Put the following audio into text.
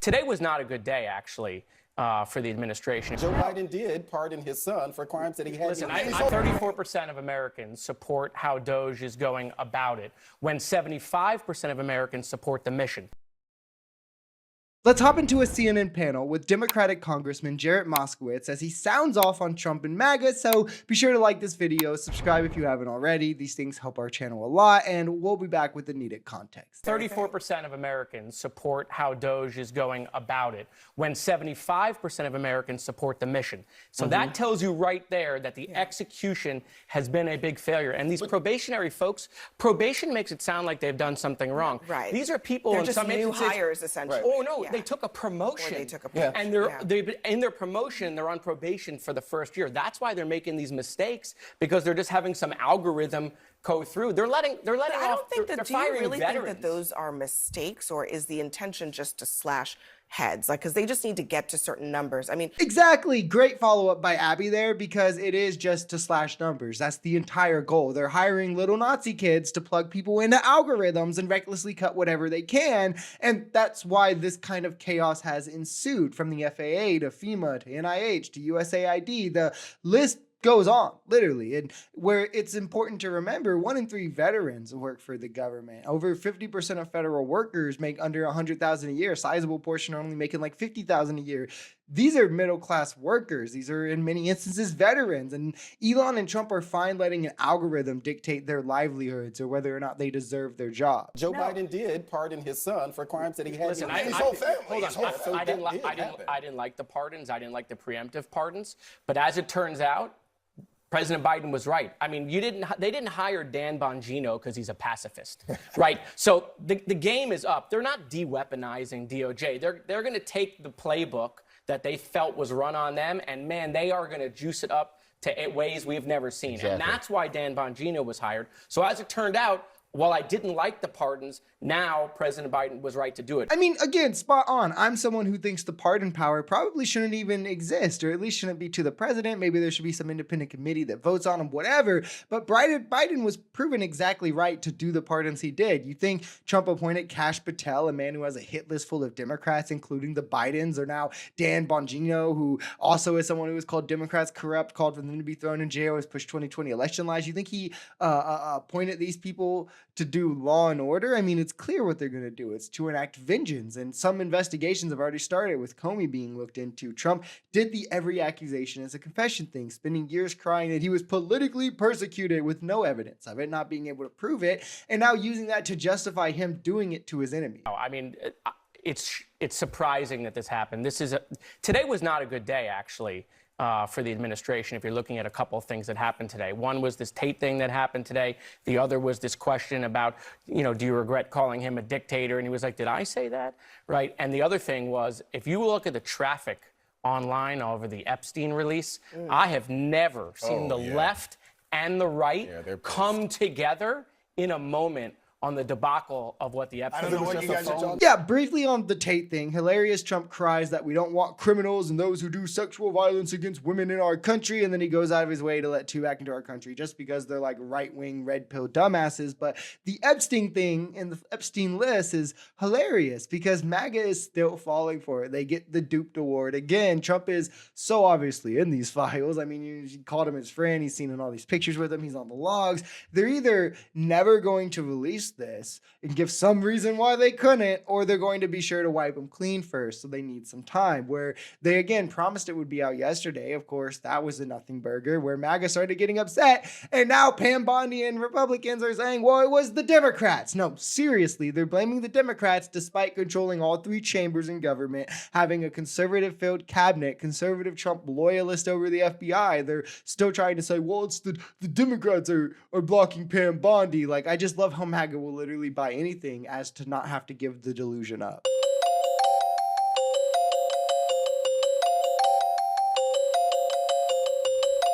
Today was not a good day, actually, for the administration. Joe Biden did pardon his son for crimes that he had. Listen, 34% of Americans support how DOGE is going about it, when 75% of Americans support the mission. Let's hop into a CNN panel with Democratic Congressman Jared Moskowitz as he sounds off on Trump and MAGA, so be sure to like this video, subscribe if you haven't already. These things help our channel a lot, and we'll be back with the needed context. 34% of Americans support how DOGE is going about it, when 75% of Americans support the mission. So that tells you right there that the execution has been a big failure. And these probationary folks, probation makes it sound like they've done something wrong. Right. These are people They're in just some new instances, hires, essentially. Oh, no, Yeah. they took a promotion. Or they took a promotion. And they're in their promotion, they're on probation for the first year. That's why they're making these mistakes, because they're just having some algorithm go through. They're letting But off. I don't think they're that. Do you firing really veterans. think that those are mistakes, or is the intention just to slash heads? Like, because they just need to get to certain numbers. I mean, Exactly. Great follow-up by Abby there, because it is just to slash numbers. That's the entire goal. They're hiring little Nazi kids to plug people into algorithms and recklessly cut whatever they can. And that's why this kind of chaos has ensued, from the FAA to FEMA to NIH to USAID. The list goes on, literally. And where it's important to remember, 1 in 3 veterans work for the government. Over 50% of federal workers make under $100,000 a year. A sizable portion are only making like $50,000 a year. These are middle-class workers. These are, in many instances, veterans. And Elon and Trump are fine letting an algorithm dictate their livelihoods or whether or not they deserve their job. Joe Biden did pardon his son for crimes that he had. Listen, his whole family. hold on. I didn't like the pardons. I didn't like the preemptive pardons. But as it turns out, President Biden was right. I mean, they didn't hire Dan Bongino because he's a pacifist, right? So the game is up. They're not de-weaponizing DOJ. They're going to take the playbook that they felt was run on them, and man, they are going to juice it up to ways we've never seen. Exactly. And that's why Dan Bongino was hired. So as it turned out, while I didn't like the pardons, now President Biden was right to do it. I mean, again, spot on. I'm someone who thinks the pardon power probably shouldn't even exist, or at least shouldn't be to the president. Maybe there should be some independent committee that votes on them, whatever. But Biden was proven exactly right to do the pardons he did. You think Trump appointed Kash Patel, a man who has a hit list full of Democrats, including the Bidens, or now Dan Bongino, who also is someone who was called Democrats corrupt, called for them to be thrown in jail, has pushed 2020 election lies. You think he appointed these people to do law and order? I mean, it's clear what they're going to do. It's to enact vengeance. And some investigations have already started, with Comey being looked into. Trump did the every accusation as a confession thing, spending years crying that he was politically persecuted with no evidence of it, not being able to prove it, and now using that to justify him doing it to his enemy. I mean, it's surprising that this happened. Today was not a good day, actually, for the administration, if you're looking at a couple of things that happened today. One was this Tate thing that happened today. The other was this question about, do you regret calling him a dictator? And he was like, did I say that? Right? And the other thing was, if you look at the traffic online over the Epstein release, I have never seen the left and the right come together in a moment on the debacle of what the Epstein. I don't know what you guys are talking. Yeah, briefly on the Tate thing. Hilarious. Trump cries that we don't want criminals and those who do sexual violence against women in our country, and then he goes out of his way to let 2 back into our country just because they're like right-wing red pill dumbasses. But the Epstein thing and the Epstein list is hilarious because MAGA is still falling for it. They get the duped award. Again, Trump is so obviously in these files. I mean, you called him his friend. He's seen in all these pictures with him. He's on the logs. They're either never going to release this and give some reason why they couldn't, or they're going to be sure to wipe them clean first, so they need some time. Where they again promised it would be out yesterday. Of course, that was a nothing burger, where MAGA started getting upset, and now Pam Bondi and Republicans are saying, well, it was the Democrats. No, seriously, they're blaming the Democrats despite controlling all 3 chambers in government, having a conservative-filled cabinet, conservative Trump loyalist over the FBI. They're still trying to say, well, it's the Democrats are blocking Pam Bondi. Like, I just love how MAGA will literally buy anything as to not have to give the delusion up.